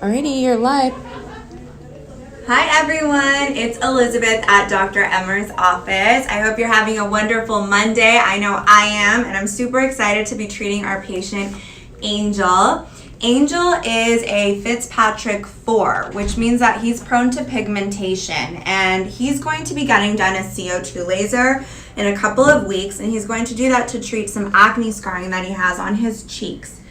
Alrighty, you're live. Hi everyone, it's Elizabeth at Dr. Emer's office. I hope you're having a wonderful Monday. I know I am, and I'm super excited to be treating our patient, Angel. Angel is a Fitzpatrick 4, which means that he's prone to pigmentation, and he's going to be getting done a CO2 laser in a couple of weeks, and he's going to do that to treat some acne scarring that he has on his cheeks.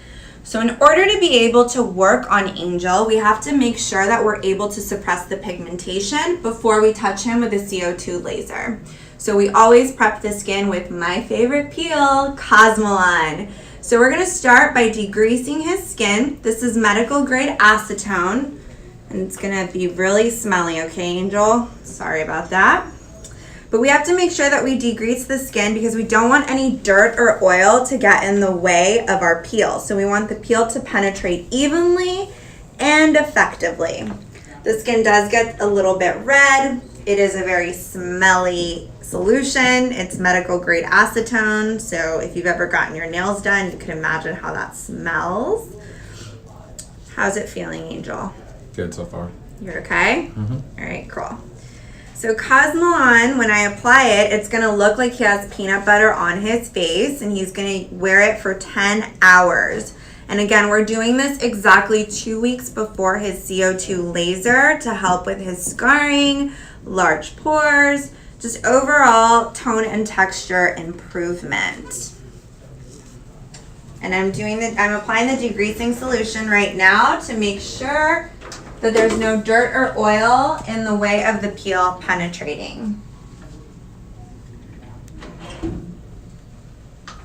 So in order to be able to work on Angel, we have to make sure that we're able to suppress the pigmentation before we touch him with a CO2 laser. So we always prep the skin with my favorite peel, Cosmelan. So we're gonna start by degreasing his skin. This is medical grade acetone, and it's gonna be really smelly, okay, Angel? Sorry about that. But we have to make sure that we degrease the skin because we don't want any dirt or oil to get in the way of our peel. So we want the peel to penetrate evenly and effectively. The skin does get a little bit red. It is a very smelly solution. It's medical grade acetone. So if you've ever gotten your nails done, you can imagine how that smells. How's it feeling, Angel? Good so far. You're okay? Mm-hmm. All right, cool. So Cosmelan, when I apply it, it's going to look like he has peanut butter on his face, and he's going to wear it for 10 hours. And again, we're doing this exactly 2 weeks before his CO2 laser to help with his scarring, large pores, just overall tone and texture improvement. And I'm applying the degreasing solution right now to make sure that there's no dirt or oil in the way of the peel penetrating.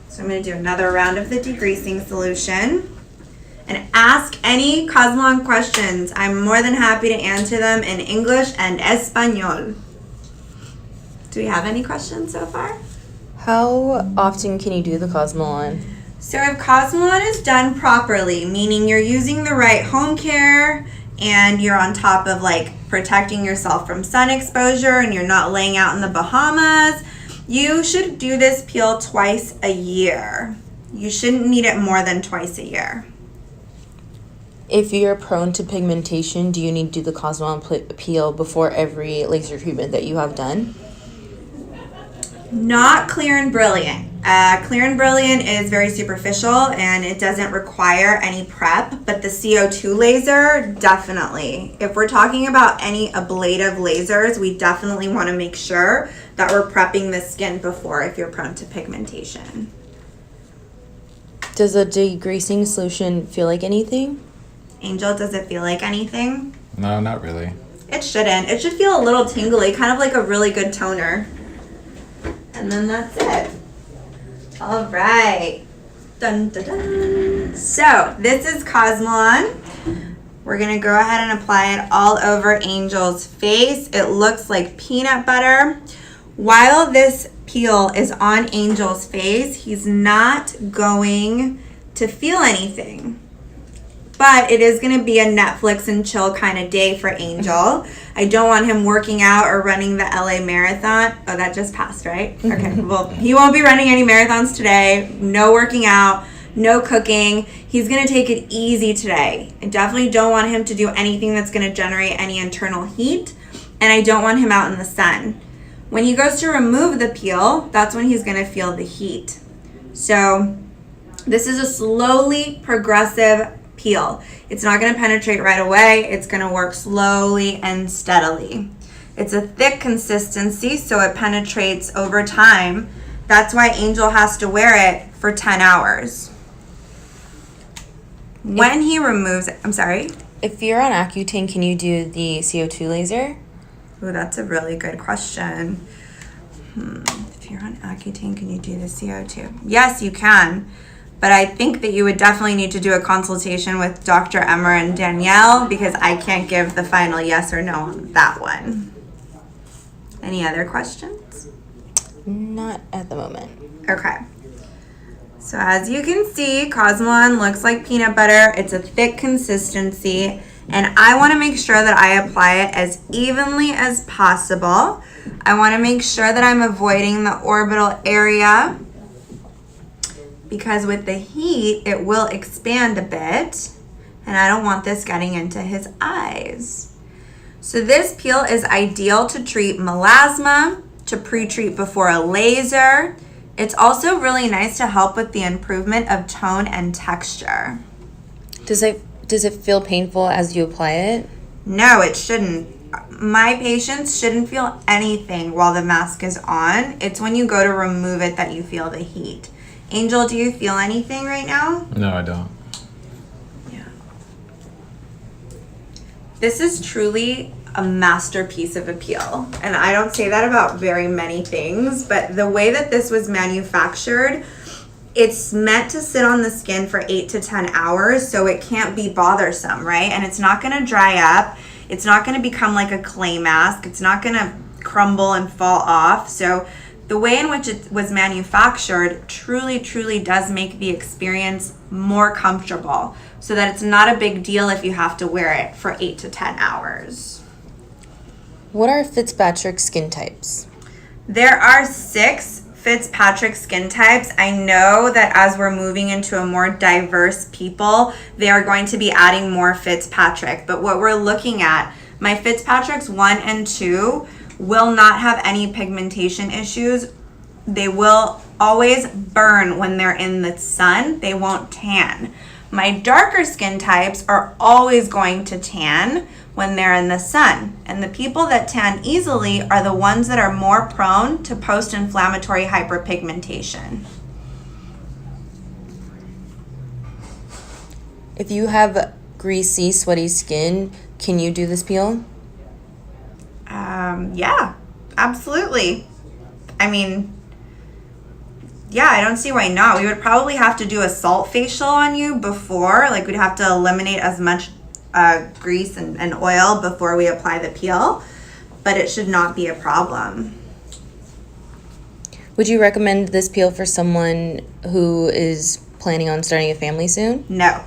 So I'm going to do another round of the degreasing solution and ask any Cosmelan questions. I'm more than happy to answer them in English and Espanol. Do we have any questions so far? How often can you do the Cosmelan? So if Cosmelan is done properly, meaning you're using the right home care, and you're on top of like protecting yourself from sun exposure and you're not laying out in the Bahamas, you should do this peel twice a year. You shouldn't need it more than twice a year. If you're prone to pigmentation, do you need to do the Cosmelan peel before every laser treatment that you have done? Not clear and brilliant. Clear and brilliant is very superficial and it doesn't require any prep, but the CO2 laser, definitely. If we're talking about any ablative lasers, we definitely want to make sure that we're prepping the skin before if you're prone to pigmentation. Does a degreasing solution feel like anything? Angel, does it feel like anything? No, not really. It shouldn't. It should feel a little tingly, kind of like a really good toner. And then that's it. All right. Dun, dun, dun. So this is Cosmelan. We're going to go ahead and apply it all over Angel's face. It looks like peanut butter. While this peel is on Angel's face, he's not going to feel anything. But it is going to be a Netflix and chill kind of day for Angel. I don't want him working out or running the LA marathon. Oh, that just passed, right? Okay, well, he won't be running any marathons today. No working out, no cooking. He's going to take it easy today. I definitely don't want him to do anything that's going to generate any internal heat. And I don't want him out in the sun. When he goes to remove the peel, that's when he's going to feel the heat. So this is a slowly progressive peel. It's not going to penetrate right away. It's going to work slowly and steadily. It's a thick consistency, so it penetrates over time. That's why Angel has to wear it for 10 hours. When he removes it, I'm sorry? If you're on Accutane, can you do the CO2 laser? Oh, that's a really good question. If you're on Accutane, can you do the CO2? Yes, you can. But I think that you would definitely need to do a consultation with Dr. Emer and Danielle because I can't give the final yes or no on that one. Any other questions? Not at the moment. Okay. So as you can see, Cosmelan looks like peanut butter. It's a thick consistency. And I want to make sure that I apply it as evenly as possible. I want to make sure that I'm avoiding the orbital area, because with the heat, it will expand a bit and I don't want this getting into his eyes. So this peel is ideal to treat melasma, to pre-treat before a laser. It's also really nice to help with the improvement of tone and texture. Does it feel painful as you apply it? No, it shouldn't. My patients shouldn't feel anything while the mask is on. It's when you go to remove it that you feel the heat. Angel, do you feel anything right now? No, I don't. Yeah. This is truly a masterpiece of a peel. And I don't say that about very many things, but the way that this was manufactured, it's meant to sit on the skin for 8 to 10 hours, so it can't be bothersome, right? And it's not gonna dry up. It's not gonna become like a clay mask. It's not gonna crumble and fall off. So the way in which it was manufactured truly, truly does make the experience more comfortable, so that it's not a big deal if you have to wear it for 8 to 10 hours. What are Fitzpatrick skin types? There are 6 Fitzpatrick skin types. I know that as we're moving into a more diverse people, they are going to be adding more Fitzpatrick. But what we're looking at, my Fitzpatricks 1 and 2 will not have any pigmentation issues. They will always burn when they're in the sun. They won't tan. My darker skin types are always going to tan when they're in the sun. And the people that tan easily are the ones that are more prone to post-inflammatory hyperpigmentation. If you have greasy, sweaty skin, can you do this peel? Yeah, absolutely. I mean, yeah, I don't see why not. We would probably have to do a salt facial on you before. Like, we'd have to eliminate as much grease and oil before we apply the peel, but it should not be a problem. Would you recommend this peel for someone who is planning on starting a family soon? No,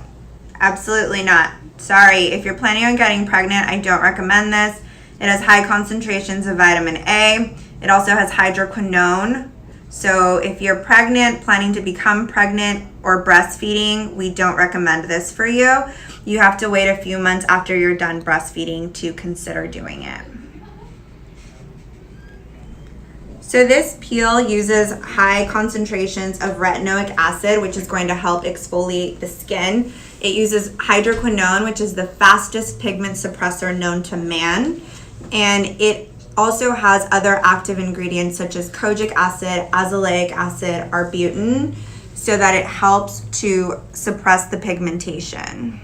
absolutely not. Sorry, if you're planning on getting pregnant, I don't recommend this. It has high concentrations of vitamin A. It also has hydroquinone. So if you're pregnant, planning to become pregnant, or breastfeeding, we don't recommend this for you. You have to wait a few months after you're done breastfeeding to consider doing it. So this peel uses high concentrations of retinoic acid, which is going to help exfoliate the skin. It uses hydroquinone, which is the fastest pigment suppressor known to man. And it also has other active ingredients such as kojic acid, azelaic acid, arbutin, so that it helps to suppress the pigmentation.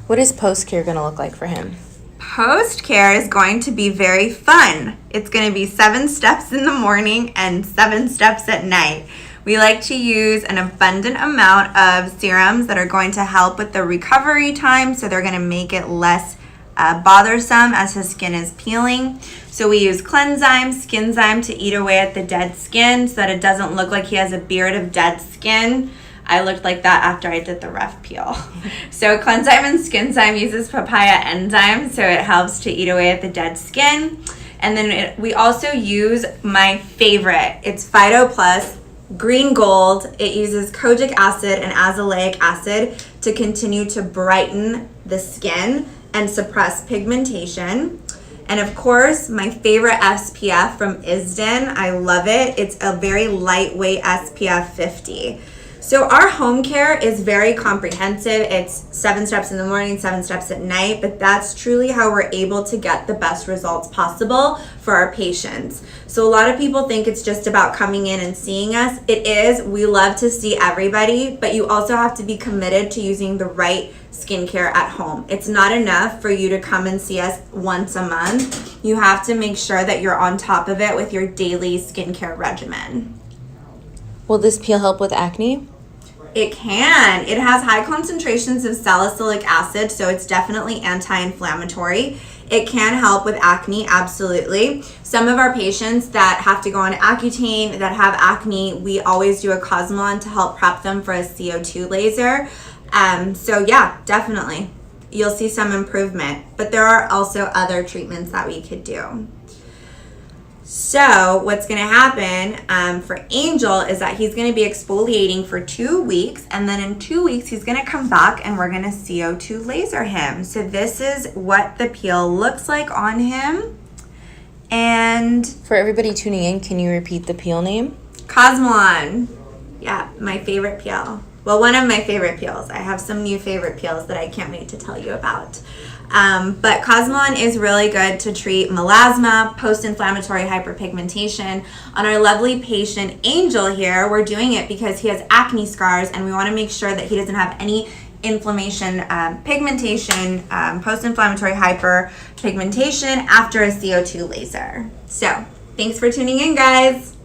What is post-care going to look like for him? Post-care is going to be very fun. It's going to be 7 steps in the morning and 7 steps at night. We like to use an abundant amount of serums that are going to help with the recovery time, so they're going to make it less bothersome as his skin is peeling. So we use Cleanzyme, Skinzyme to eat away at the dead skin so that it doesn't look like he has a beard of dead skin. I looked like that after I did the rough peel. So Cleanzyme and Skinzyme uses papaya enzyme, so it helps to eat away at the dead skin. And then we also use my favorite. It's Phyto Plus Green Gold. It uses kojic acid and azelaic acid to continue to brighten the skin and suppress pigmentation. And of course, my favorite SPF from Isden. I love it. It's a very lightweight SPF 50. So our home care is very comprehensive. It's 7 steps in the morning, 7 steps at night, but that's truly how we're able to get the best results possible for our patients. So a lot of people think it's just about coming in and seeing us. It is. We love to see everybody, but you also have to be committed to using the right skincare at home. It's not enough for you to come and see us once a month. You have to make sure that you're on top of it with your daily skincare regimen. Will this peel help with acne? It can. It has high concentrations of salicylic acid, so it's definitely anti-inflammatory. It can help with acne, absolutely. Some of our patients that have to go on Accutane, that have acne, we always do a Cosmelan to help prep them for a CO2 laser. So yeah, definitely. You'll see some improvement, but there are also other treatments that we could do. So what's going to happen for Angel is that he's going to be exfoliating for 2 weeks, and then in 2 weeks he's going to come back and we're going to CO2 laser him. So this is what the peel looks like on him. And For everybody tuning in, can you repeat the peel name? Cosmelan. Yeah, my favorite peel. Well, one of my favorite peels. I have some new favorite peels that I can't wait to tell you about. But Cosmelan is really good to treat melasma, post-inflammatory hyperpigmentation. On our lovely patient Angel here, we're doing it because he has acne scars and we want to make sure that he doesn't have any inflammation, pigmentation, post-inflammatory hyperpigmentation after a CO2 laser. So thanks for tuning in, guys.